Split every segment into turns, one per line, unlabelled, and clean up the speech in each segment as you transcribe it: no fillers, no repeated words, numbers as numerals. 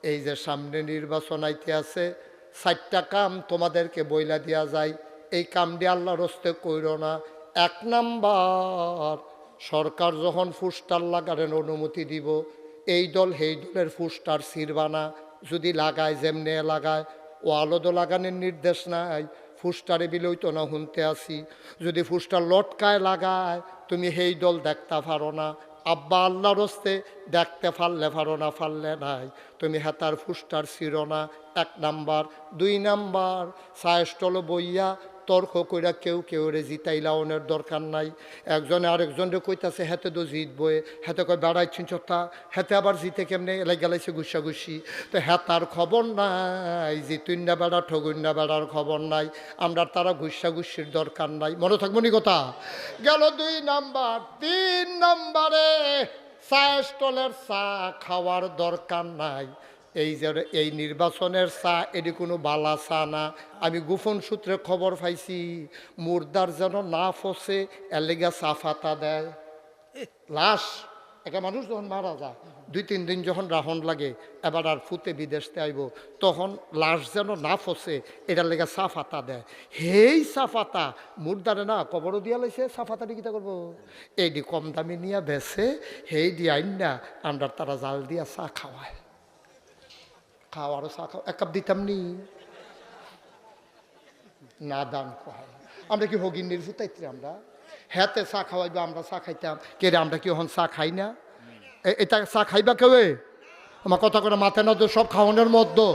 এই যে সামনে নির্বাচন আইতে আছে, 4টা কাম তোমাদেরকে বইলা দেয়া যায়। এই কামটি আল্লাহর হস্তে কইরো না। 1 নাম্বার, সরকার যখন পোস্টার লাগানোর অনুমতি দিব, এই দল সেই দলের পোস্টার ছিড়বা না। যদি লাগায় যেমনে লাগায়, ও আলোদো লাগানোর নির্দেশ নাই, পোস্টারে বিলই তো না শুনতে আসি। যদি পোস্টার লটকায় লাগায়, তুমি সেই দল দেখতে পারো না। আব্বা আল্লাহর হস্তে দেখতে পারলে পারো না, পারলে নাই, তুমি হেতার পোস্টার ছিড়ো না। 1 নাম্বার। 2 নাম্বার, সায়স্টল বইয়া তর্ক কইরা কেউ রে জিতাইলাওনের দরকার নাই। একজনে আরেকজনরে কইতাছে হেতে তো জিতবয়ে, হেতে কয় বেড়াইছেন চতা, হেতে আবার জিতে কেমনে এলাই গেলাইছে গুসাগুসি। তো হেতার খবর নাই, জিতুন্না বেড়া ঠগুন্না বেড়ার খবর নাই। আমরা তারা গুসাগুসির দরকার নাই। মনে থাকবো নি কথা গেল। 2 নাম্বার। 3 নাম্বারে, চায়ের স্টলের চা খাওয়ার দরকার নাই। এই যে এই নির্বাচনের চা, এটি কোনো বালা চা না। আমি গোপন সূত্রে খবর পাইছি, মুর্দার যেন না ফসে এর লেগে চা ফাতা দেয়। লাশ একটা মানুষ যখন মারা যায়, 2-3 দিন যখন রাহন লাগে, এবার আর ফুতে বিদেশতে আইব, তখন লাশ যেন না ফসে এটার লেগে চা ফাতা দেয়। হেই চা ফাতা মুর্দারে না কবরও দিয়া লাইছে, চা ফাতাটি কিতা করবো, এইটি কম দামি নিয়ে বেছে, হেই দিয়ে আইন না আমরা তারা জাল দিয়া চা খাওয়ায়। খাওয়ারও চা খাও, 1 কাপ দিতাম নি না, দান কয়। আমরা কি হগিন নির্ভুতাইত্রী? আমরা হ্যাতে চা খাওয়াইবা, আমরা চা খাইতাম কে রে? আমরা কি এখন চা খাই না? এটা চা খাইবা কেউ? আমার কথা করে মাথায় না তো, সব খাওয়ানোর মধ্যে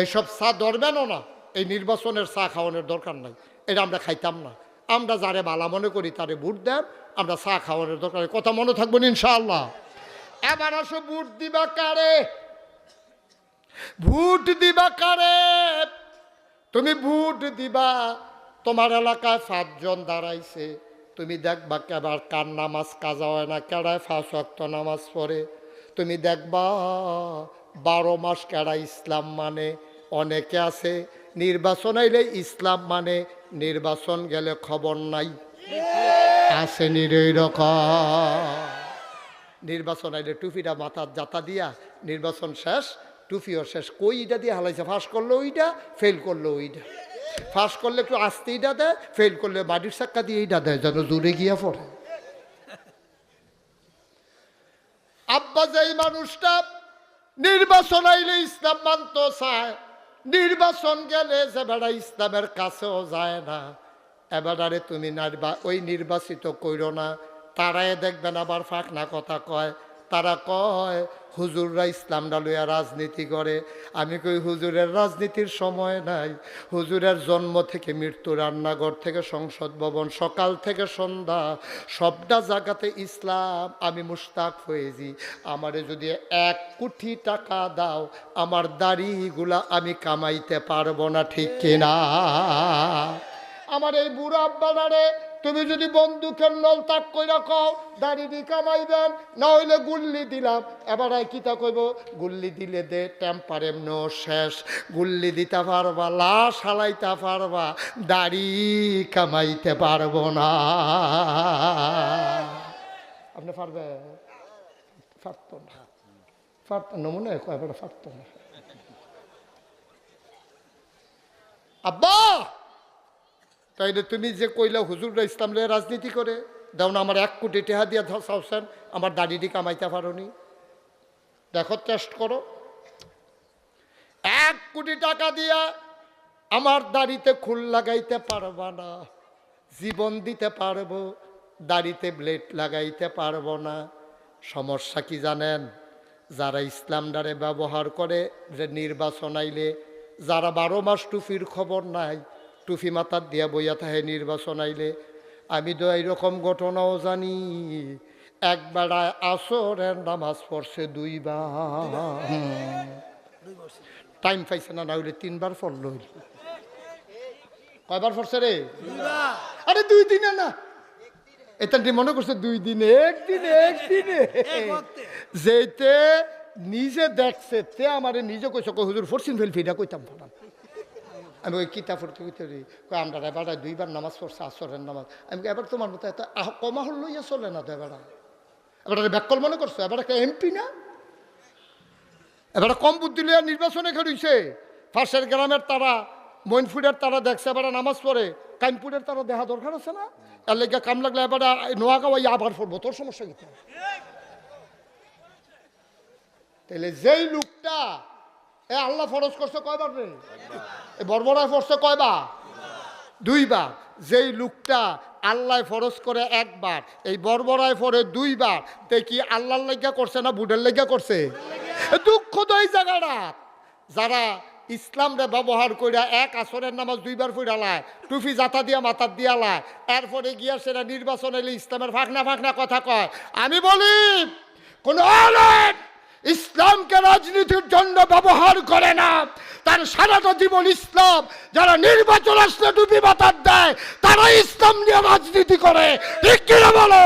এইসব চা ধরবেনও না। এই নির্বাচনের চা খাওয়ানোর দরকার নাই, এটা আমরা খাইতাম না। আমরা যারে বালা মনে করি তারে ভোট দেন, আমরা চা খাওয়ানোর দরকার। কথা মনে থাকবেন ইনশাআল্লাহ। এবার আসো, ভোট দিবা কারে? ভোট দিবা কারে? তুমি ভোট দিবা, তোমার এলাকায় 5 জন দাঁড়াইছে, তুমি দেখবা কেবার কার নামাজ কাজা হয় না, কেড়ায় 5 ওয়াক্ত নামাজ পড়ে। তুমি দেখবা 12 মাস কেড়া ইসলাম মানে। অনেকে আছে নির্বাচন আইলে ইসলাম মানে, নির্বাচন গেলে খবর নাই। আসেনি এই রকম। নির্বাচন আইলে টুপিটা মাথার জাতা দিয়া, নির্বাচন শেষ, টুপিও শেষ, কইটা দিয়ে হালাইছে। ফাঁস করলো ওইটা, ফেল করলো ওইটা। ফাঁস করলে একটু আস্তে এইটা দেয়, ফেল করলে বাড়ির চাক্কা দিয়ে এইটা দেয়, যেন জোরে গিয়া পড়ে। আব্বা যেই মানুষটা নির্বাচন আইলে ইসলাম মানতে চায়, নির্বাচন গেলে যে বেড়া ইসলামের কাছেও যায় না, এবারে তুমি ওই নির্বাচিত কইরো না। তারাই দেখবেন আবার ফাঁকনা কথা কয়। তারা কয় হুজুররা ইসলামটা লইয়া রাজনীতি করে। আমি কই হুজুরের রাজনীতির সময় নাই। হুজুরের জন্ম থেকে মৃত্যু, রান্নাঘর থেকে সংসদ ভবন, সকাল থেকে সন্ধ্যা, সবটা জায়গাতে ইসলাম। আমি মুশতাক হয়েছি, আমারে যদি 1 কোটি টাকা দাও, আমার দাড়িগুলা আমি কামাইতে পারবো না, ঠিক কিনা? আমার এই বুড়া আব্বারে তুমি যদি বন্দুকের নল তাক কইরা কও দাড়ি কামাইবেন, না হইলে গুল্লি দিলাম, এবার কিতা কইব? গুল্লি দিলে দে টেম্পার এমনো শেষ, গুল্লি দিতে পারবা, লাশ হালাইতে পারবা, দাড়ি কামাইতে পারবো না। আপনি পারবে? পারত না, পারত না, মনে হয় কয়বার পারত না। আব্বা তাইলে তুমি যে কইলা হুজুররা ইসলাম লয়ে রাজনীতি করে, দাও না আমার 1 কোটি টাকা দিয়া চাওছেন, আমার দাড়িটি কামাইতে পারোনি। দেখো, টেস্ট করো। 1 কোটি টাকা দিয়া আমার দাড়িতে খুল লাগাইতে পারবা না। জীবন দিতে পারবো, দাড়িতে ব্লেড লাগাইতে পারবো না। সমস্যা কি জানেন? যারা ইসলামটারে ব্যবহার করে, যে নির্বাচন আইলে, যারা 12 মাস টুপির খবর নাই, টুপি মাথার দিয়া বইয়া থাকে নির্বাচন আইলে। আমি তো এইরকম ঘটনাও জানি, একবেলায় আসরের নামাজ পড়ছে 2 বার, টাইম পাইছে না, না হইলে 3 বার পড়লো। কয়বার পড়ছে রে? আরে 2 দিনে না, এটা মনে করছে 2 দিনে, একদিনে যেতে নিজে দেখছে তে আমারে নিজে কইছে, হুজুর ফরসিন ফেল ফিটা কইতাম ফোটাম। আমি ওই কিতাব পড়তে কইতে আমরা এবার 2 বার নামাজ পড়ছে আসরের নামাজ। আমি এবার তোমার মতো এত কমাহল লইয়া চলে না তো, এবার ব্যাকল মনে করছো? এবার একটা এমপি না, এবার কম বুদ্ধি লিয়া নির্বাচনে খেলছে। পাশের গ্রামের তারা মইনপুরের তারা দেখছে এবার নামাজ পড়ে, কাইমপুরের তারা দেখা দরকার আছে না? এর লেগে কাম লাগলে এবার নোয়াগাঁওয়াই আবার পড়বো, তোর সমস্যা কি? তাহলে যেই লোকটা আল্লাহ ফরজ করছে কয়বার রে? বর্বরায় ফরছে কয়বার? 2 বার। যেই লোকটা আল্লাহ ফরজ করে 1 বার, এই বর্বরায় পরে 2 বার, তে কি আল্লাহর লেগা করছে না বুডের লেগা করছে? দুঃখ তো এই জায়গাটা, যারা ইসলামরে ব্যবহার করে 1 আসরের নামাজ 2 বার পড়ালায়, টুপি জাতা দিয়া মাথার দিয়া লায়, এরপরে গিয়া সেটা নির্বাচন এলে ইসলামের ফাঁকনা ফাঁকনা কথা কয়। আমি বলি কোন আলেম ইসলামকে রাজনীতির জন্য ব্যবহার করে না, তার সারাটা জীবন ইসলাম। যারা নির্বাচন আসলে টুপি মাথার দেয় তারা ইসলাম নিয়ে রাজনীতি করে, ঠিক কিনা বলো?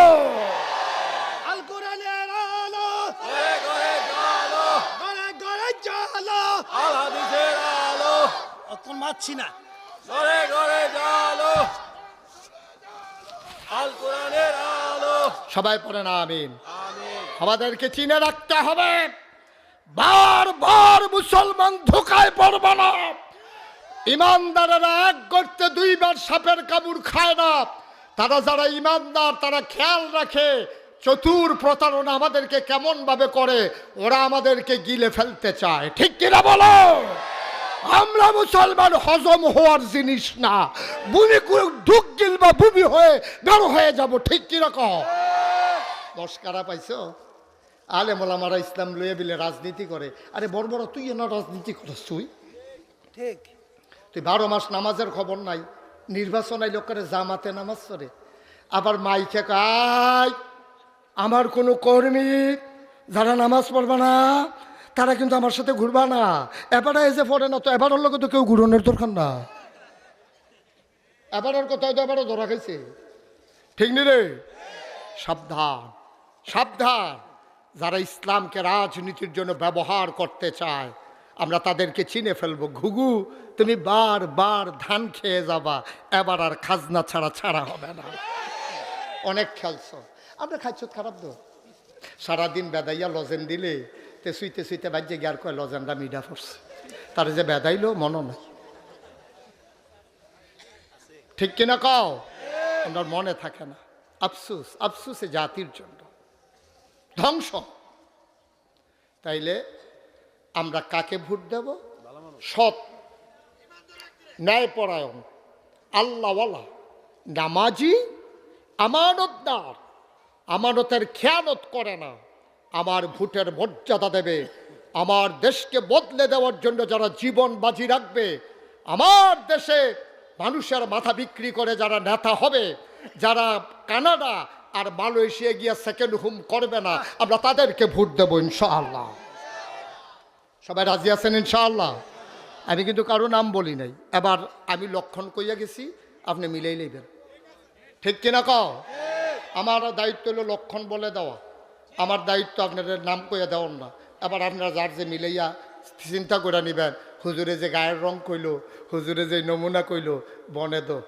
আল কোরআনের আলো ঘরে ঘরে জ্বালো, ঘরে ঘরে জ্বালো, আল হাদিসের আলো। অতন মারছি না, ঘরে ঘরে জ্বালো, আল কোরআনের আলো।
সবাই পড়ে না আমিন।
আমিন।
আমাদেরকে চিনে রাখতে হবে, বারবার মুসলমান ধোকায় পড়বে না। ইমানদারেরা 1 করতে 2 বার সাপের কামড় খায় না। তারা যারা ইমানদার তারা খেয়াল রাখে চতুর প্রতারণা আমাদেরকে কেমন ভাবে করে, ওরা আমাদেরকে গিলে ফেলতে চায়, ঠিক কিনা বলো? আমরা মুসলমান হজম হওয়ার জিনিস না, বুমি ঢুক গিলবা বুমি হয়ে বের হয়ে যাব, ঠিক কিনা কও? মস্কারা পাইছো? আলে মোলামারা ইসলাম লইয়া বিলে রাজনীতি করে। আরে বড় তুই না রাজনীতি করছ,
ঠিক।
তুই 12 মাস নামাজের খবর নাই, নির্বাচন আই লোকের জামাতে নামাজ পড়ে, আবার মাইকে কয় আমার কোনো কর্মী যারা নামাজ পড়বে না তারা কিন্তু আমার সাথে ঘুরবা না। এবারে এসে পড়ে না তো এবারের লোকে তো কেউ ঘুরনের দরকার না। এবারের কোথাও তো এবারও ধরা খাইছে, ঠিক নি রে? সাবধান সাবধান, যারা ইসলামকে রাজনীতির জন্য ব্যবহার করতে চায় আমরা তাদেরকে চিনে ফেলবো। ঘুঘু তুমি বারবার ধান খেয়ে যাবা, এবার আর খাজনা ছাড়া ছাড়া হবে না। অনেক খেলছো, আমরা খাইছ খারাপ তো, সারাদিন বেদাইয়া লজেন দিলে তে শুইতে শুইতে বাজ্যে গিয়ার কয় লজেনটা মিডা পড়ছে, তার যে বেদাইলো মনে নাই, ঠিক কিনা কও? আমার মনে থাকে না। আফসুস, আফসুসে জাতির জন্য ধ্বংস। তাইলে আমরা কাকে ভোট দেব? সৎ, ন্যায়পরায়ণ, আল্লাহওয়ালা, নামাজি, আমানতদার, আমানতের খেয়ানত করে না, আমার ভোটের মর্যাদা দেবে, আমার দেশকে বদলে দেওয়ার জন্য যারা জীবন বাজি রাখবে, আমার দেশে মানুষের মাথা বিক্রি করে যারা নেতা হবে, যারা কানাডা আর মালয়েশিয়া গিয়া সেকেন্ড হোম করবে না, আমরা তাদেরকে ভোট দেবো ইনশাআল্লাহ। সবাই রাজি আছেন ইনশাআল্লাহ? আমি কিন্তু কারো নাম বলি নাই, এবার আমি লক্ষণ কইয়া গেছি, আপনি মিলেই নেবেন, ঠিক কিনা কও? আমার দায়িত্ব হলো লক্ষণ বলে দেওয়া, আমার দায়িত্ব আপনাদের নাম কইয়া দেওয়ার না। এবার আপনারা যার যে মিলাইয়া চিন্তা করে নেবেন, হুজুরে যে গায়ের রং কইলো, হুজুরে যে নমুনা কইলো, বনে দো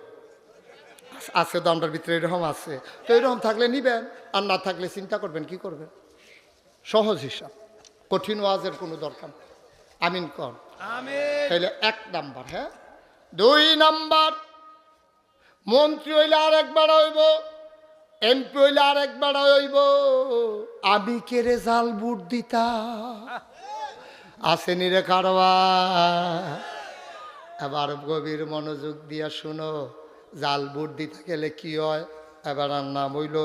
আছে তো আমার ভিতরে, এরকম আছে তো, এরকম থাকলে নিবেন, আর না থাকলে চিন্তা করবেন কি করবেন। সহজ হিসাব, কঠিন ওয়াজের কোনো দরকার নেই। আমিন কর। তাইলে 1 নাম্বার। হ্যাঁ, 2 নাম্বার, মন্ত্রী হইলে আর একবার হইব, এমপি হইলে আর একবার হইব, আমি কে রে জাল বুট দিতা আসেনি রে কারবা। এবার গভীর মনোযোগ দিয়া শুনো, জাল বুট দিতে গেলে কি হয়? এবার নাম হইল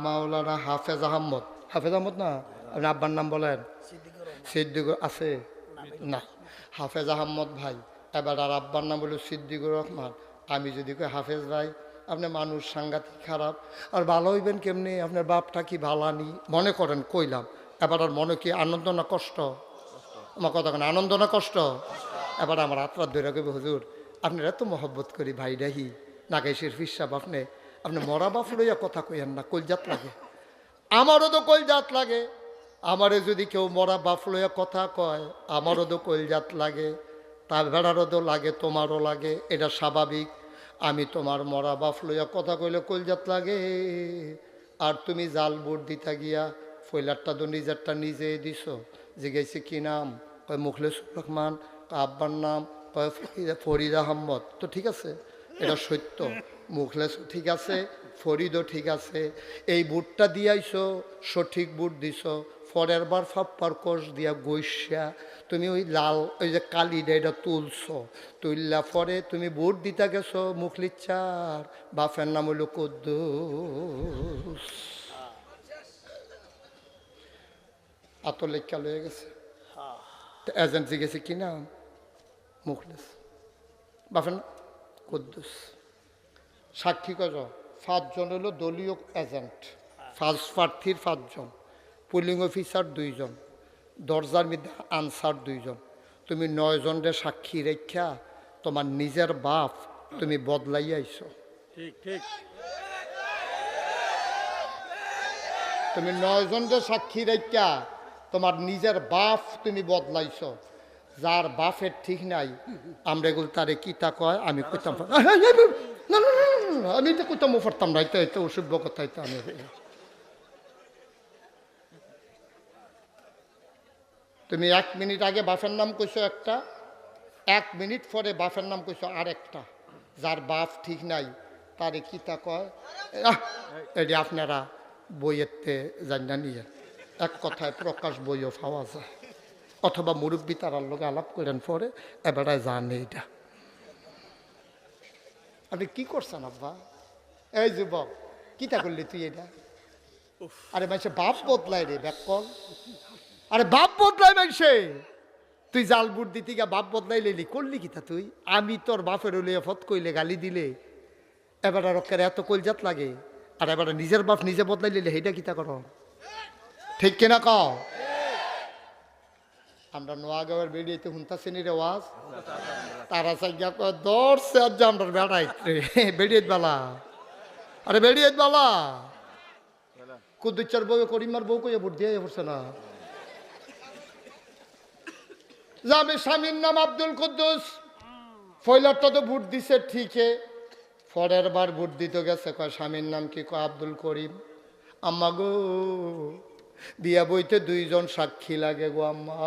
মাওলানা হাফেজ আহমদ। হাফেজ আহমদ না, আপনি আব্বার নাম বলেন? সিদ্দিকুর আছে না, হাফেজ আহমদ ভাই। এবার আর আব্বার নাম হলো সিদ্দিকুর রহমান। আমি যদি কই হাফেজ ভাই, আপনি মানুষ সাংঘাতিক খারাপ, আর ভালো হইবেন কেমনি? আপনার বাপটা কি ভালানি মনে করেন কইলাম, এবার আর মনে কি আনন্দ না কষ্ট? আমার কথা কেন, আনন্দ না কষ্ট? এবার আমার হাতরাত ধরে কইবে, হুজুর আপনার এত মহব্বত করি ভাই রাহি নাগাইশের ফিসাব, আপনি মরা বাপ লইয়া কথা কইয়েন না, কলজাত লাগে। আমারও তো কলজাত লাগে, আমারে যদি কেউ মরা বাপ লইয়া কথা কয় আমারও তো কলজাত লাগে, তার ভেড়ারও তো লাগে, তোমারও লাগে, এটা স্বাভাবিক। আমি তোমার মরা বাপ লইয়া কথা কইলে কলজাত লাগে, আর তুমি জাল বুট দিতা গিয়া ফয়লারটা তো নিজেরটা নিজে দিছ, জিজ্ঞাসা কি নাম? কয় মুখলেসুর রহমান। আব্বার নাম? কয় ফরিদ আহমদ। তো ঠিক আছে, এটা সত্য, মুখলেসও ঠিক আছে, ফরিদও ঠিক আছে। এই বুটটা দিয়াইছো, সঠিক বুট দিছ, পরের বার ফাপ্পার কোষ দিয়া গৈসা তুমি ওই লাল ওই যে কালিটা এটা তুলছো, তুললা পরে তুমি বুট দিতে গেছো মুখলিচ্ছার বাপের নাম হইল কুদ্দুস। আতর লেখা লয়ে গেছে। এজেন্ট জিজ্ঞেসে কি নাম? মুখলেস। বাপের নাম কুদ্দুস। সাক্ষী কজ? 5 জন হলো দলীয় এজেন্ট, ফার্স্ট প্রার্থীর 5 জন, পুলিং অফিসার 2 জন, দরজার মধ্যে আনসার 2 জন। তুমি 9 জনের সাক্ষী রেখা তোমার নিজের বাপ তুমি বদলাই আইছো।
ঠিক ঠিক।
তুমি 9 জনের সাক্ষী রেখা তোমার নিজের বাপ তুমি বদলাইছো। যার বাপের ঠিক নাই আমরা এগুলো তারে কিতা কয় আমি কইতাম না না না, আমি তো কইতাম পারতাম না, এটা অসভ্য কথা। এটা আমি তুমি 1 মিনিট আগে বাপের নাম কইছো একটা, 1 মিনিট পরে বাপের নাম কইছো আর একটা। যার বাপ ঠিক নাই তারে কিতা কয়? এটি আপনারা বইয়েতে জানা নিয়ে এক কথায় প্রকাশ বইও পাওয়া যায়, অথবা মুরব্বী তারার লোক আলাপ করেন পরে এবারে জানে এটা। আপনি কি করছেন আব্বা? এই যুবক কিতা করলি তুই এটা? আরে মানুষে বাপ বদলায় রে ব্যাকল, আরে বাপ বদলায় মানুষে। তুই জাল বুট দিতে গা বাপ বদলাই লেলি, করলি কিতা তুই? আমি তোর বাপের লিয়ে ফত কইলে গালি দিলে এবার রক্ষের এত কলজাত লাগে, আর এবার নিজের বাপ নিজে বদলাই লিলে সেইটা কিতা কর? ঠিক কিনা কও? আমরা নোয়াগাঁওয়ের বেরিয়েতে শুনতাছি নি রে ওয়াজ, তারা সাইয়া দর্শে আজ আমরা বেড়াই বেরিয়ে বেলা। আরে বেরিয়ে বেলা কুদ্দুচার বউ করিমার বউ কইয়া ভোট দিয়ে পড়ছে না। আমি স্বামীর নাম আব্দুল কুদ্দুস, ফয়লারটা তো ভোট দিছে ঠিকই, পরের বার ভোট দিতে গেছে কয় স্বামীর নাম কি? কয় আব্দুল করিম। আম্মা গো বিয়া বইতে 2 জন সাক্ষী লাগে গো আম্মা,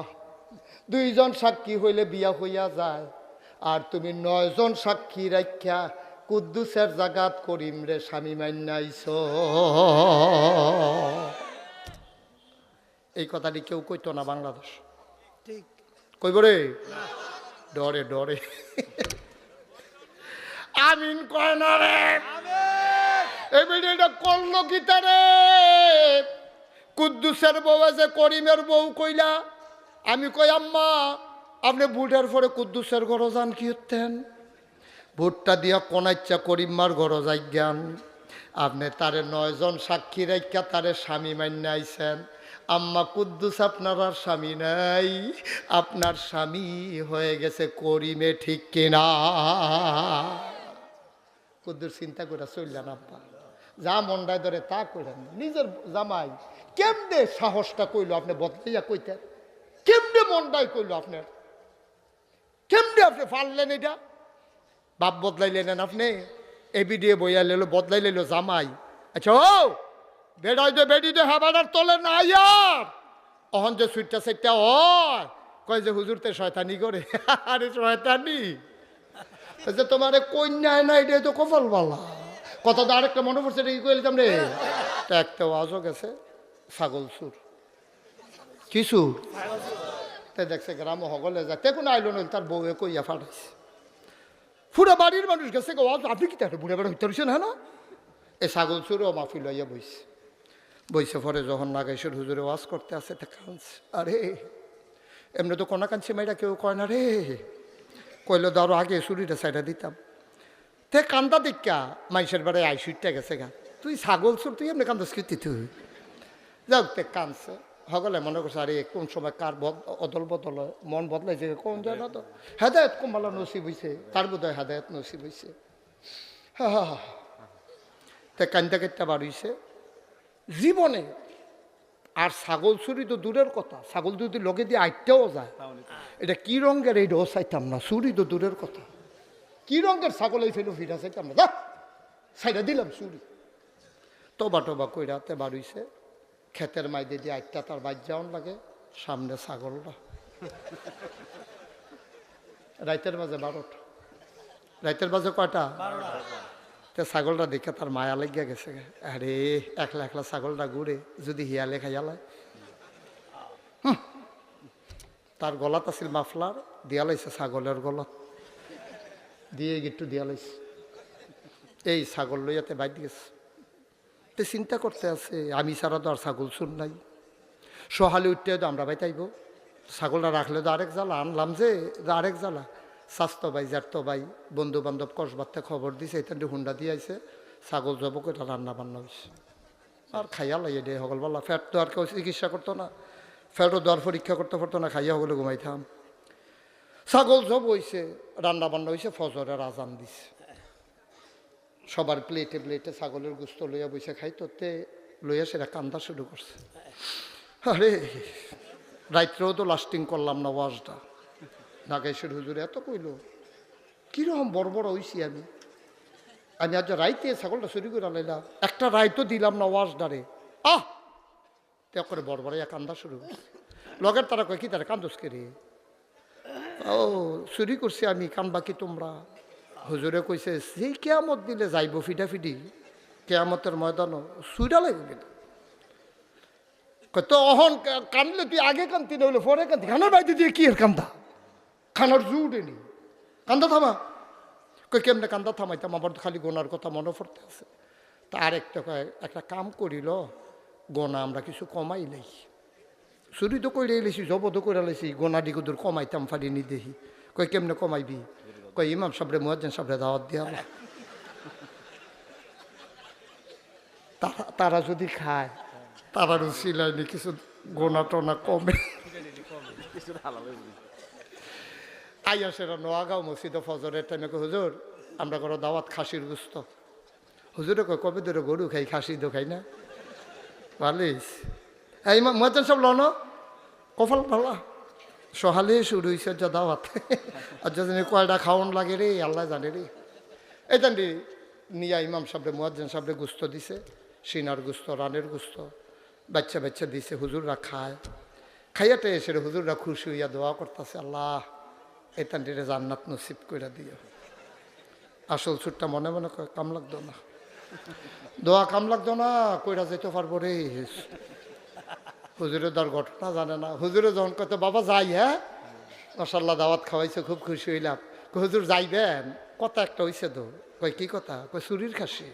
2 জন সাক্ষী হইলে বিয়া হইয়া যায়, আর তুমি 9 জন সাক্ষী রাখা কুদ্দুসের জাগাত করিম রে স্বামী মান্নাইছ। এই কথাটি কেউ কইতো না বাংলাদেশ,
ঠিক
কইব রে? ডরে ডরে আমিন কয় না রে। এটা করলো কি তারে? কুদ্দুসের বউ আছে করিমের বউ কইলা। আমি কই আম্মা আপনি বুটের পরে কুদ্দুসের ঘর যান কি হতেন? ভোটটা দিয়া কোনাইচ্ছা করিম্মার ঘর যাই জ্ঞান। আপনি তারে 9 জন সাক্ষী রেখা তারে স্বামী মান্যা আইছেন। আম্মা কুদ্দুস আপনার আর স্বামী নাই, আপনার স্বামী হয়ে গেছে করিমে, ঠিক কিনা? কুদ্দুস চিন্তা করে চললেন আব্বা, যা মন্ডায় ধরে তা করেন। নিজের জামাই কেমনে সাহসটা কইল আপনি বদলাইয়া কইতেন? কেমনে মন্ডায় কইল আপনার? কেমনে আপনি পারলেন এটা? বাপ বদলাইলেন আপনি, এবিডিএ বইয়া লেলো বদলাই লেলো জামাই। আচ্ছা ও বেড়াই দে বেড়ি দে হাবাডার তোলে না আর অহন যে সুইটটা সেটটা হয় কয় যে হুজুর তে শয়তানি করে। আরে শয়তানি যে তোমার কন্যায় না, এটা তো কপাল বালা। কথা তো আরেকটা মনে পড়ছে, এটা কি কইলাম রে? একটা ওয়াজও গেছে ছাগল সুর, কি সুর? তে দেখছে গ্রাম হগলে যায়, তে কোনো আইলো নইল, তার বউয়ে কইয়া ফাটাইছে। পুরা বাড়ির মানুষ গেছে ওয়াজ, আপনি কি তার বুড়ে বেড়া হইতে পারছেন? হ্যাঁ না, এই ছাগল সুরও মাফি লইয়া বইছে। বইছে পরে যখন নাগাইশ্বর হুজুরে ওয়াজ করতে আসে তা কাঁদছে। আরে এমনি তো কোনা কাঁদছে মেয়েটা কেউ কয় না রে, কইলো ধরো আগে চুরিটা সাইডা দিতাম। তে কান্দা দেখা মানুষের বেড়ায় আইসুইটটা গেছে গা, তুই ছাগল সুর তুই এমনি কান্দাস কীর্তি তুই যাও। তে কাঁদছে হগলে মনে করছে আরে কোন সময় কার অদল বদল হয়, মন বদলাইছে কোন যায় না তো। হেদায়ত কমলা নসিব হয়েছে, তার বোধহয় হেদায়ত নসিব হয়েছে। তে কান্দা কান্দা বাড়িছে জীবনে। আর ছাগল চুরি তো দূরের কথা, ছাগল যদি লগে দিয়ে আইতেও যায়, এটা কি রঙের এইটাও চাইতাম না, চুরি তো দূরের কথা। কি রঙের ছাগল এই ফেলো ফিরা চাইতাম না, সাইডা দিলাম চুরি। তবা টবা কইরাতে বাড়িছে, ক্ষেতের মাইদে দিয়ে আইটা তার বাইর যাওয়ান লাগে, সামনে ছাগলটা। রাইতের বাজে 12টা। রাইতের বাজে কয়টা? তে ছাগলটা দেখে তার মায়া লাগিয়া গেছে। আরে একলা একলা ছাগলটা ঘুরে যদি হিয়ালে খাইয়ালায়। তার গলাত আছিল মাফলার, দিয়া লাইছে ছাগলের গলাত, দিয়ে গিট্টু দিয়া লাইছে। এই ছাগল লইয়াতে বাইর গেছে। তে চিন্তা করতে আছে, আমি ছাড়া তো আর ছাগল শুন নাই। সহালে উঠতে তো আমরা বাইতাইব, ছাগলটা রাখলে তো আরেক জ্বালা, আনলাম যে আরেক জ্বালা। স্বাস্থ্য ভাই জ্যাঠতো ভাই বন্ধু বান্ধব কসবাতে খবর দিছে, এখান হুন্ডা দিয়ে আইছে, ছাগল জবক এটা রান্না বান্না হয়েছে। আর খাইয়া লাগে দে সকলবেলা। ফ্যাট তো আর কেউ চিকিৎসা করতো না, ফ্যাটও দেওয়ার পরীক্ষা করতে পারতো না, খাইয়া সকলে ঘুমাইতাম। ছাগল জব হয়েছে, রান্না বান্না হয়েছে, ফজরের আজান দিছে। সবার প্লেটে প্লেটে ছাগলের গোস্ত লইয়া বসে খাইতো, তে লইয়া সেটা কান্দা শুরু করছে। আরে রাত্রেও তো লাস্টিং করলাম না ওয়াজটা। নাগেশ্বর হুজুরে এত কইল, কিরকম বড় বড় হইছি আমি আজ রাইতে ছাগলটা চুরি করে লাইলাম, একটা রাইতো দিলাম না ওয়াজডারে। তে করে বড় বড় কান্দা শুরু করছে। লগের তারা কয় কি তারা কান্দোস কে রে? ও চুরি করছি আমি, কানবা কি তোমরা? হুজুরে কইছে সেই কেয়ামত দিলে যাইব ফিডাফিডি, কেয়ামতের ময়দানও চুইরা লাগবে। তো অহন কানলে তুই আগে কান্তি নইলে পরে কান্তি, খানার বাইতে দিয়ে কি এর কান্দা? খানার জুড়ে নি কান্দা থামা। কই কেমনে কান্দা থামাইতাম, আমার তো খালি গোনার কথা মনে পড়তে আছে। তা আরেকটা কয় একটা কাম করিল, গোনা আমরা কিছু কমাই লাই। চুরি তো করে এলেছি, জব তো করে লাইছি, গোনা দিগুদুর কমাইতাম পারিনি দেখি। কই কেমনে কমাইবি? কই ইমাম সাহেবরে মুয়াজ্জিন সাহেবরে দাওয়াত দিয়া। তারা যদি খায়, তারা রুচিলাইনি কিছু গোনা টোনা কমে। আইয়া সেরা নোয়াগাঁও মসজিদে ফজরের টাইমে কই হুজুর আমরা করো দাওয়াত খাসির গুস্ত। হুজুরে কয় কবে ধরে গরু খাই, খাসি তো খাই না। ভালিস এই মুয়াজ্জিন সাহেব লন কপাল ভালা, সহালে শুরু হয়েছে যা দাওয়াত। আর যদি কয়টা খাওয়ান লাগে রে আল্লাহ জানে রে। এই জানি নিয়া ইমাম সাহেবরে মুয়াজ্জিন সাহেবরে গুস্ত দিছে, সিনার গুস্ত, রানের গুস্ত, বাচ্চা বাচ্চা দিছে। হুজুররা খায়, খাইয়াতে এসে হুজুররা খুশি হইয়া দোয়া করতেছে, আল্লাহ এতানটিরে জান্নাত নসিব কইরা দিও। আসল ছুটটা মনে মনে কাম লাগতো না, দোয়া কাম লাগতো না, কইরা যেতে পারবো রে। হুজুরের দর ঘটনা জানে না। হুজুরে যখন কত বাবা যাই, হ্যাঁ মাশাআল্লাহ দাওয়াত খাওয়াইছে, খুব খুশি হইলাম। হুজুর যাইবেন? কথা একটা হইছে তো। কই কি কথা? কই চুরির খাসি।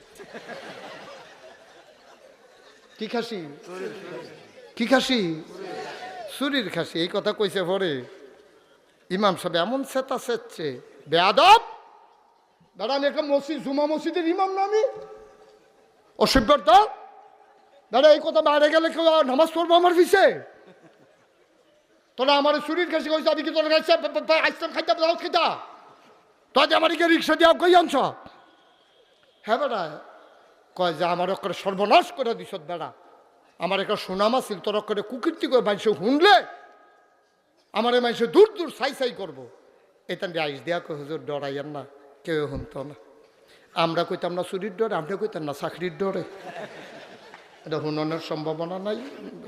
কি খাসি? কি খাসি? চুরির খাসি। এই কথা কইছে পরে ইমাম সাহেব এমন চেতা চেতছে, বেয়াদব দাঁড়া, আমি একটা মসজিদ, জুমা মসজিদের ইমাম না আমি? অসভ্যর দল দাঁড়া, এই কথা বাইরে গেলে কেউ নামাজ পড়বো আমার পিছে? তোরা আমার চুরির খাসি কইছে, আমি কি তোর কাছে আইসলাম খাইতে দাও খেতা? তোর আমার রিক্সা দিয়ে কই আনছ? হ্যাঁ বেড়া, কয় যে আমার করে সর্বনাশ করে দিস বেড়া, আমার একটা সুনাম আছিল, তোর করে কুকীর্তি করে মানুষ শুনলে আমার মানুষে দূর দূর সাই সাই করবো। এখান দিয়ে আইস দেয়া কই হুজুর ডরাইয়েন না, কেউ শুনতো না। আমরা কইতাম না চুরির ডরে, আমরা কইতাম না চাকরির ডরে। এটা হুননের সম্ভাবনা নাই,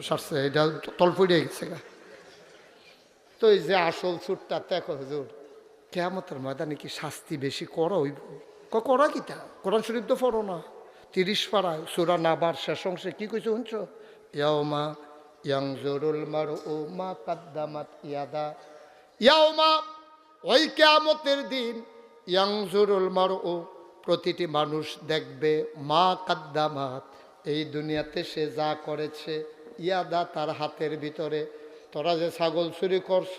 সারছে এটা তল পড়ে গেছে গা। তো এই যে আসল চুরটা দেখো হুজুর, কেয়ামতের ময়দানে কি শাস্তি বেশি করা হইব? করা কিতা? কোরআন শরীফ তো পড়ো না? 30 পাড়ায় সূরা নাবার শেষ অংশে কি কইছে শুনছ? ইয়াউমা ইয়ানজুরুল মারউ মা কাদ্দামাত ইয়াদা। ইয়াউমা, ওই কিয়ামতের দিন, ইয়ানজুরুল মারউ, প্রতিটি মানুষ দেখবে, মা কাদ্দামাত, এই দুনিয়াতে সে যা করেছে, ইয়াদা, তার হাতের ভিতরে। তোরা যে ছাগল চুরি করছ,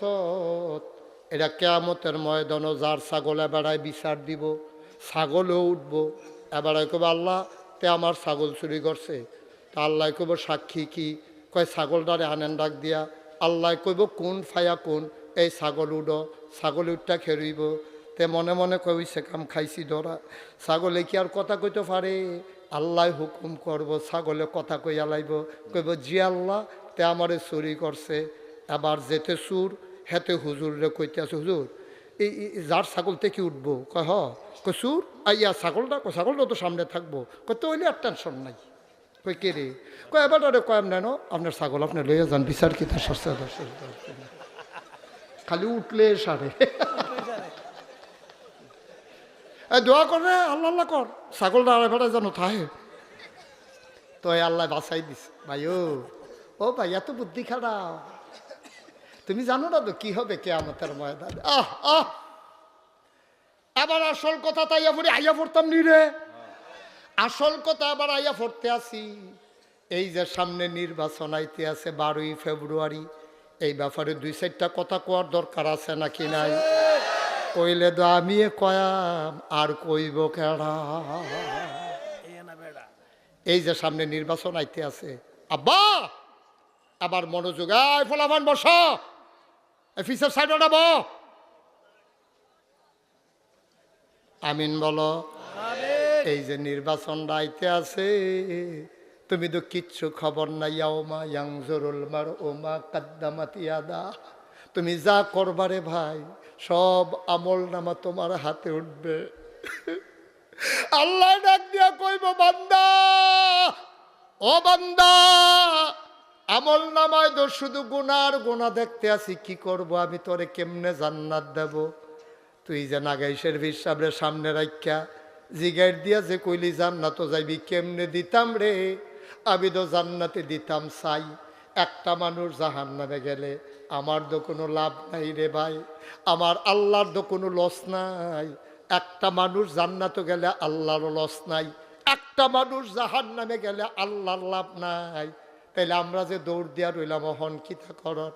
এটা কিয়ামতের ময়দানও যার ছাগল এবারায় বিচার দিব, ছাগলও উঠব। এবারায় কবে আল্লাহ তে আমার ছাগল চুরি করছে। তা আল্লাহ কইব সাক্ষী কি? কয় ছাগলটারে আনেন ডাক দিয়া। আল্লাহ কইব কোন ফায়া কোন, এই ছাগল উডো। ছাগল উঠটা খেরইব। তে মনে মনে কইছে কাম খাইছি ধরা। ছাগলে কি আর কথা কইতে পারে? আল্লাহ হুকুম করব, ছাগলে কথা কইয়া লাইব, কইব জি আল্লাহ তে আমারে চুরি করছে। এবার যেতে সুর হেতে হুজুরে কইতে আছে, হুজুর এই যার ছাগল থেকে উঠবো? কয় হ। কয় সুর আইয়া ছাগলটা, ছাগলটা তো সামনে থাকবো। কত হইলে আর টেনশন নাই, কই কে রে? কয় এবার কয় নেন আপনার ছাগল আপনি লইয়া যান, বিচার কি তার সস্তা খালি উঠলে সারে। দোয়া করে আল্লাহ আল্লাহ কর, ছাগলটা আড়াই ফেটা যেন থাকে। তো আল্লাহ বাঁচাই দিস ভাই। ও ভাই এত বুদ্ধি খারাপ, তুমি জানো না তো কি হবে কিয়ামতের ময়দানে। আবার আসল কথা তাই আইয়া পড়তাম নি রে। আসল কথা আবার আইয়া পড়তে আসি। এই যে সামনে নির্বাচন আইতে আছে 12ই ফেব্রুয়ারি, এই ব্যাপারে 2-4টা কথা কোয়ার দরকার আছে নাকি নাই? কইলে তো আমি কয়াম আর কইব কেডা? এই যে সামনে নির্বাচন আইতে আছে আব্বা, আবার মনোযোগ, এই ফলাফান বস, ফিসের সাইড ব, আমিন বলো। এই যে নির্বাচনটা আইতে আছে, তুমি তো কিচ্ছু খবর নাই। ইয়াউমা ইয়ানজুরুল মারউ মা কাদ্দামাত ইয়াদা, তুমি যা করবারে ভাই সব আমল নামা তোমার হাতে উঠবে। আল্লাহ ডাক দিয়া কইব বান্দা, ও বান্দা, আমল নামায় তো শুধু গুনার গুনাহ দেখতে আসি, কি করব আমি তোরে কেমনে জান্নাত দেব? তুই যে নাগাইশের হিসাবে সামনে রাখা জিগাইর দিয়া যে কইলি জান্নাতও যাইবি, কেমনে দিতাম রে? আমি তো জান্নাতে দিতাম চাই। একটা মানুষ জাহান্নামে গেলে আমার তো কোনো লাভ নাই রে ভাই, আমার আল্লাহর তো কোনো লস নাই। একটা মানুষ জান্নাতে গেলে আল্লাহরও লস নাই, একটা মানুষ জাহান্নামে গেলে আল্লাহর লাভ নাই। তাইলে আমরা যে দৌড় দিয়া রইলাম হন কিতা করর?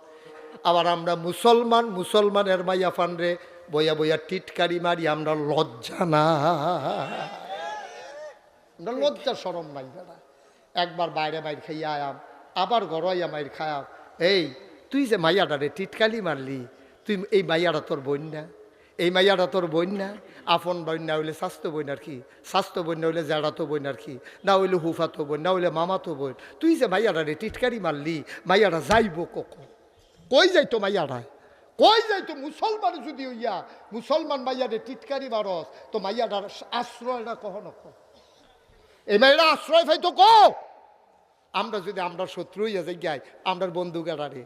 আবার আমরা মুসলমান, মুসলমানের মাইয়া ফানরে বইয়া বইয়া টিটকারি মারি, আমরা লজ্জা না, আমরা লজ্জা শরম নাই বেড়া। একবার বাইরে বাইর খাইয়া আয়াম, আবার গড়াইয়া মাইর খায়াম। এই তুই যে মাইয়াটারে টিটকালি মারলি, তুই এই মাইয়াটা তোর বোন না? এই মাইয়াটা তোর বোন না? আপন বোন না হইলে স্বাস্থ্য বোন আর কি, স্বাস্থ্য বোন না হইলে জেড়াতো বোন আর কি, না হইলে হুফাতো বোন, না হইলে মামাতো বোন। তুই যে মাইয়াটারে টিটকারি মারলি, মাইয়াটা যাইব কখন? কই যাইতো মাইয়াটায়? কই যাইতো? মুসলমান যদি হইয়া মুসলমান মাইয়ারে টিটকারি মারস, তো মাইয়াটার আশ্রয়টা কখনো এই মাইয়াটা আশ্রয় পাইতো ক? আমরা যদি আমরা শত্রু হইয়া যাই গাই, আমরার বন্ধু কেডারে?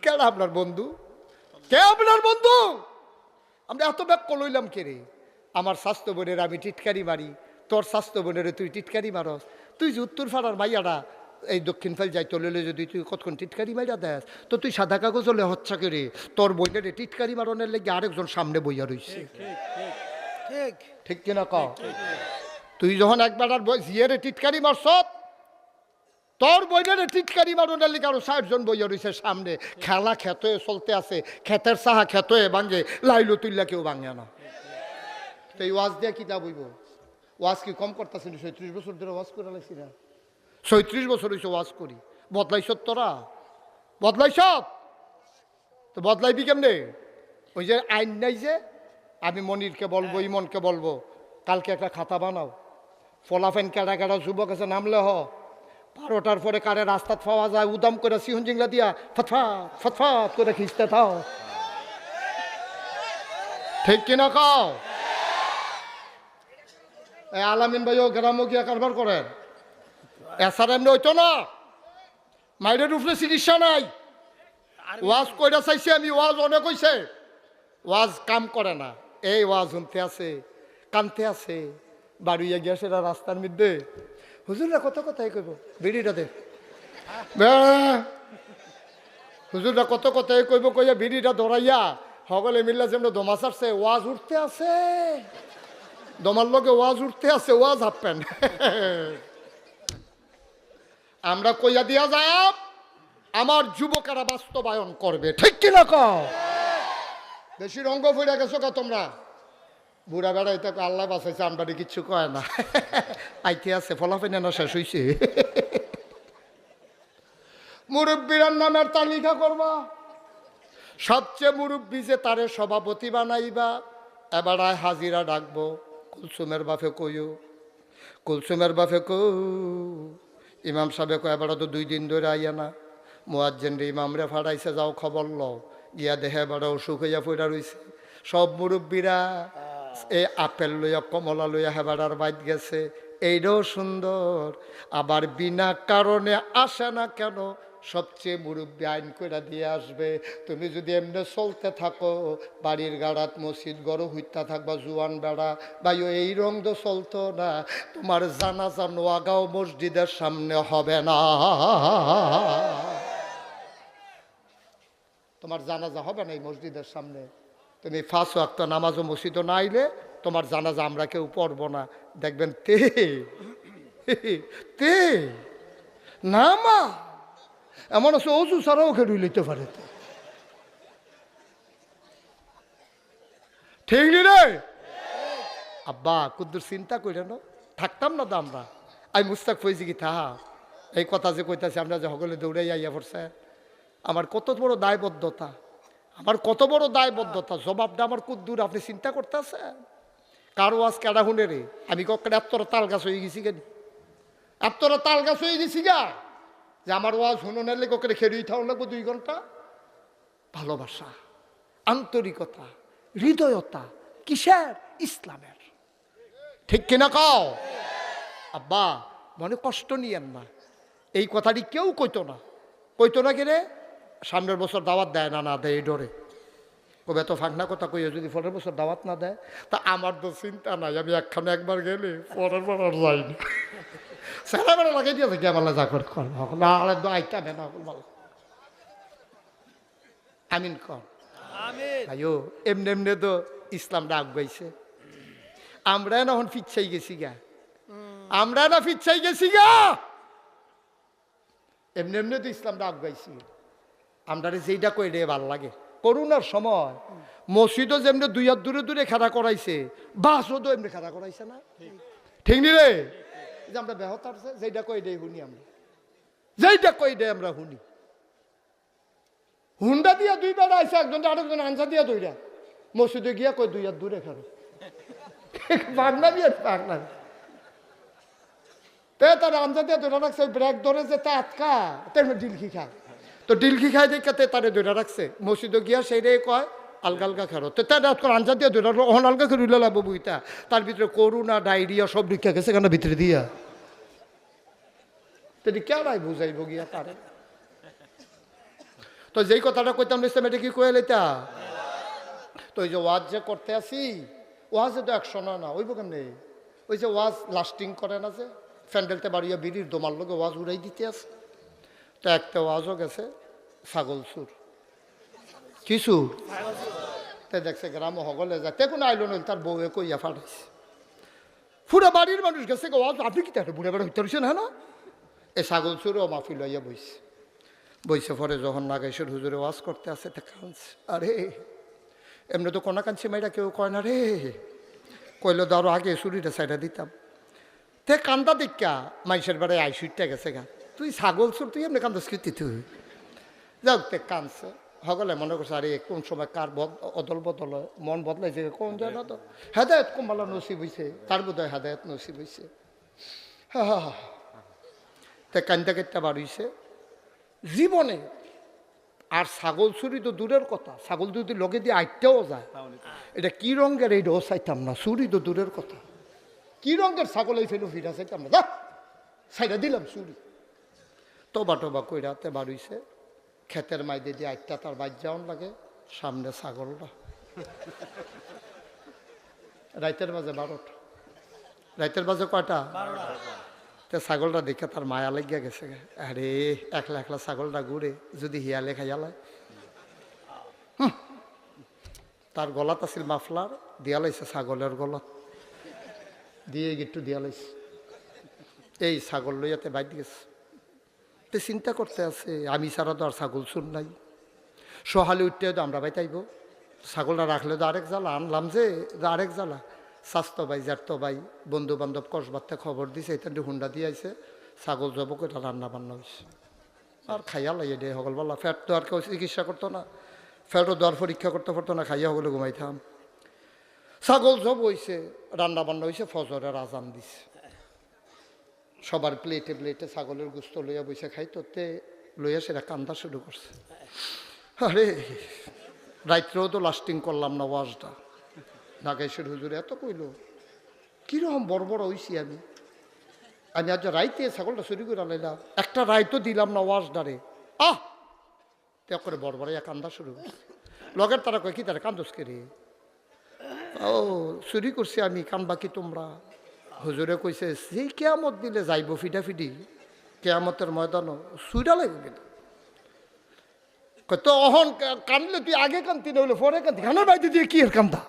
কেডা আপনার বন্ধু? কে আপনার বন্ধু? আমরা এত ব্যাক লইলাম কে রে? আমার স্বাস্থ্য বোনের আমি টিটকারি মারি, তোর স্বাস্থ্য বোনের তুই টিটকারি মারস। তুই যে উত্তর ফাড়ার মাইয়াটা এই দক্ষিণ ফাল যাই চলে যদি তুই কতক্ষণ টিটকারি মাইরা দেস, তো তুই সাদা কাগজ হলে হচ্ছা কে রে? তোর বইনের টিটকারি মারনের লেগে আরেকজন সামনে বইয়া রইছে, ঠিক কিনা ক? তুই যখন একবার আর জিয়ারে টিটকারি মারছ, তোর বইনের টিটকারি মারনের লেগে আরো 60 জন বইয়া রইছে সামনে। খেলা খেত হয়ে চলতে আছে, খেতের সাহা খেত হয়ে ভাঙে, লাইলো তুইলা কেউ ভাঙে না। তো এই ওয়াজ দিয়ে কিতা বইব? ওয়াজ কি কম করতেছি? 36 বছর ধরে ওয়াজ করে লাগছি না? 36 বছর হয়েছে ওয়াজ করি। বদলাইছ তোরা? বদলাইছ তো বদলাইবি কেমনে? ওই যে আইন নাই যে, আমি মনিরকে বলবো, ইমনকে বলবো, কালকে একটা খাতা বানাও, ফলাফেন কেডা কেডা যুবক আছে নামলে হ, 12টার পরে কারে রাস্তাত পাওয়া যায় উদাম করে সিহন জিংলা দিয়া ফটফাট ফটফাট করে খিঁচতে থাও, ঠিক কিনা কাও? আলামিন ভাইও গ্রামও গিয়া কারবার করেন, এসার এমনি হইতো না, মাইরের উপরে চিকিৎসা নাই। ওয়াজ কইরা চাইছে আমি, ওয়াজ অনেক হইছে, ওয়াজ কাম করে না। এই ওয়াজ শুনতে আছে, কানতে আছে, বাড়িয়ে গিয়া সেটা রাস্তার মধ্যে হুজুররা কত কথাই কইব, বিড়িটা দে, হুজুররা কত কথাই কইব, কইয়া বিড়িটা ধরাইয়া সকলে মিল্লা যেমন দমা ছাড়ছে, ওয়াজ উঠতে আছে, দমার লগে ওয়াজ উঠতে আছে, ওয়াজ হাঁপেন। আমরা কইয়া দিয়া যায় আমার যুবকেরা বাস্তবায়ন করবে, ঠিক কিনা কও? বেশি রঙ্গ ফুড়ে গেছো কা তোমরা? বুড়া বেড়াই তো আল্লাহ বাঁচাইছে, আমরা কিচ্ছু কয় না, আইতে আছে ফলাফেন না শেষ হইছে। মুরব্বীর নামের তালিকা করবা, সবচেয়ে মুরব্বী যে তারে সভাপতি বানাইবা। এবার হাজিরা ডাকবো, কুলসুমের বাপে কইও, কুলসুমের বাপে কৌ, ইমাম সাহেব কয় এবার তো 2 দিন ধরে আইয়া না, মুয়াজ্জিন রে ইমাম রে ফাড়াইছে, যাও খবর লও, গিয়া দেহে এবার অসুখ হইয়া পড়া রইছে। সব মুরব্বীরা এই আপেল লইয়া কমলা লইয়া হেবাড়ার বাইত গেছে, এইটাও সুন্দর। আবার বিনা কারণে আসে না কেন, সবচেয়ে মুরব্বী আইন করে দিয়ে আসবে। তুমি যদি এমনি চলতে থাকো, বাড়ির গাড়াত মসজিদ গড় হইতা থাকবা জুয়ান বেড়া ভাই, এই রং তো চলতো না, তোমার জানাজা নোয়াগাঁও মসজিদের সামনে হবে না। তোমার জানাজা হবে না এই মসজিদের সামনে। তুমি 5 ওয়াক্ত নামাজও মসজিদও না আইলে তোমার জানাজা আমরা কেউ পড়বো না। দেখবেন তে না মা এমন আছে অজু ছাড়াও খেয়ে লইতে পারে। ঠিক নি রে আব্বা? কুদ্দুর চিন্তা করে না থাকতাম না তো আমরা। আমি মুস্তাক ফইজি কি তাহা এই কথা যে কইতাছি, আমরা যে সকলে দৌড়াই আইয়া পড়ছে, আমার কত বড় দায়বদ্ধতা, আমার কত বড় দায়বদ্ধতা, জবাবটা আমার কুদ্দুর। আপনি চিন্তা করতেছেন কারো আজ কেডা হুনে রে? আমি কখন এতটা তাল গাছ হয়ে গেছি কেন, এতটা তাল গাছ হয়ে গেছি গা যে আমার ওয়াজ হুননের লেগে ওকে খেয়ে থাও লাগবো 2 ঘন্টা। ভালোবাসা, আন্তরিকতা, হৃদয়তা কিসের? ইসলামের। ঠিক কিনা কও আব্বা? মনে কষ্ট নিয়েন না, এই কথাটি কেউ কইতো না কেরে? সামনের বছর দাওয়াত দেয় না দেয় এই ডরে। কবে তো ফাঁকনা কথা কইয়া যদি পরের বছর দাওয়াত না দেয়, তা আমার তো চিন্তা নাই, আমি একবার গেলে পরের বার আর যাই না। ছেলেবেলা লাগাই দিয়েছে গেমালা যা করে আইতামে না বল। আমিন কর ভাইও। এমনি এমনি তো ইসলামটা আগাইছে, আমরা না এখন ফিচ্ছাই গেছি গা, আমরা না ফিচ্ছাই গেছি গা। এমনি এমনি তো ইসলামটা আগাইছি। আমরা যেইটা কই রে ভাল লাগে। করোনার সময় মসজিদও যেমনি 2 হাত দূরে দূরে খেলা করাইছে, বাসও তো এমনি খেলা করাইছে না? ঠিক নি রে? যে আমরা ব্যাহত আছে যেইটা কই রে শুনি, আমরা যেইটা কই রে আমরা শুনি। হুন্ডা দিয়া 2 বেড়া আইসে, একজন আরেকজন আনসা দিয়া 2টা মসজিদে গিয়া কই 2 হাত দূরে খেলো। পাগনা দিয়ে পাগনা তার আনসা দিয়া 2টা রাখছে, ব্রেক ধরে যে তা আটকা তেমনি ডিলকি খায়। তো ডিলকি খাই দেখাতে তারে 2টা রাখছে, মসজিদে গিয়া সেইটাই কয় আলগা আলগা খেলো। তো তার আনসা দিয়া 2টা অহন আলগা খেলে লাগবো বইটা। তার ভিতরে করোনা ডায়রিয়া সব ঢুকিয়া গেছে কেন ভিতরে দিয়া। তিনি কেনাই বুঝাইব গিয়া তারে। তো যেই কথাটা কইতাম ইসলাম এটা কি কয়ে লইতা? তো ওই যে ওয়াজ যে করতে আসি, ওয়াজে তো 100 না ওইব কেমনি? ওই যে ওয়াজ লাস্টিং করে না, যে ফ্যান্ডেলতে বাড়িয়া বিড়ির দোমার লোকে ওয়াজ উড়াই দিতে আছে। তো একটা ওয়াজও গেছে ছাগল সুর, কিছু তে দেখছে গ্রাম হগলে যায়, তে কোনো আইলো নইল, তার বউয়ে কইয়া ফাটাইছে। পুরা বাড়ির মানুষ গেছে ওয়াজ, আপনি কি তাহলে বুড়ে বেড়া হইতে পারছেন? হ্যাঁ না, এই ছাগল সুরও মাফি লইয়া বইছে পরে যখন নাগেশ্বর হুজুরে ওয়াজ করতে আসে, তা কাঁদছে। আরে এমনি তো কোনা কাঁদছে মাইরা কেউ কয় না রে, কইলো তো আরো আগে চুরিটা সাইডা দিতাম। তে কান্দা দেখা মানুষের বেড়ায় আইসুইটটা গেছে গা, তুই ছাগল সুর, তুই এমনি কান্দাস কীর্তি তুই যাও। তে কাঁদছে সকলে মনে করছে আরে কোন সময় কার অদল বদল মন বদলাইছে কোন যায় না, তো হেদায়ত কমলা নসিব হয়েছে, তার বোধহয় হেদায়ত নসিব হয়েছে। তে কান্দা কেটটা বাড়িয়েছে জীবনে। আর ছাগল চুরি তো দূরের কথা, ছাগল যদি লগে দিয়ে আইতেও যায়, এটা কি রঙের এইটাও চাইতাম না, চুরি তো দূরের কথা। কি রঙের ছাগল এই ফেলো ফিরা চাইতাম না, সাইডা দিলাম চুরি। তোবা কইরাতে বাড়িছে, ক্ষেতের মাইদে দিয়ে আইটা তার বাইর যাওয়ান লাগে, সামনে ছাগলটা। রাইতের বাজে 12টা, রাইতের বাজে কয়টা? তে ছাগলটা দেখে তার মায়া লেগে গেছে। আরে একলা একলা ছাগলটা ঘুরে যদি হিয়ালে খাইয়ালায়। তার গলাত আছিল মাফলার, দিয়া লাইছে ছাগলের গলাত দিয়ে একটু দিয়া লাইছে। এই ছাগল লইয়াতে বাইর গেছে। তে চিন্তা করতে আছে আমি ছাড়া তো আর ছাগল শুন নাই, সহালে উঠতে তো আমরা বাইতাইব, ছাগলটা রাখলে তো আরেক জ্বালা, আনলাম যে আরেক জ্বালা। স্বাস্থ্য ভাই জ্যাঠতো ভাই বন্ধু বান্ধব কসবারতে খবর দিছে, এখান হুন্ডা দিয়ে আইছে, ছাগল জব করে রান্না বান্না হয়েছে। আর খাইয়া লাগে দে সকলবেলা, ফ্যাট তো আর কেউ চিকিৎসা করতো না, ফ্যাটও দর পরীক্ষা করতে পারতো না, খাইয়া সকলে ঘুমাইতাম। ছাগল জব হয়েছে, রান্না বান্না হয়েছে, ফজরের আজান দিছে, সবার প্লেটে প্লেটে ছাগলের গোস্ত লইয়া বসে খাইতো। তে লইয়া সেটা কান্দা শুরু করছে। আরে রাত্রেও তো লাস্টিং করলাম না ওয়াজটা, নাগেশ্বর হুজুরে এত কইল, কিরকম বড় বড় হইছি আমি, আমি আজ রাইতে ছাগলটা চুরি করে লাইলাম, একটা রায় তো দিলাম না ওয়াশ ডারে। তে করে বড় বড় কান্দা শুরু করছে। লগের তারা কয় কি তারা কান্দস কে রে? ও চুরি করছি আমি, কান্দবা কি তোমরা? হুজুরে কইছে সেই কেয়ামত দিলে যাইব ফিডাফিডি, কেয়ামতের ময়দানও সুইডা লাগবে কিন্তু। তো অহন কান্দলে তুই আগে কান্তি না হলে পরে কান্তি, খানার বাড়িতে দিয়ে কি এর কান্দা?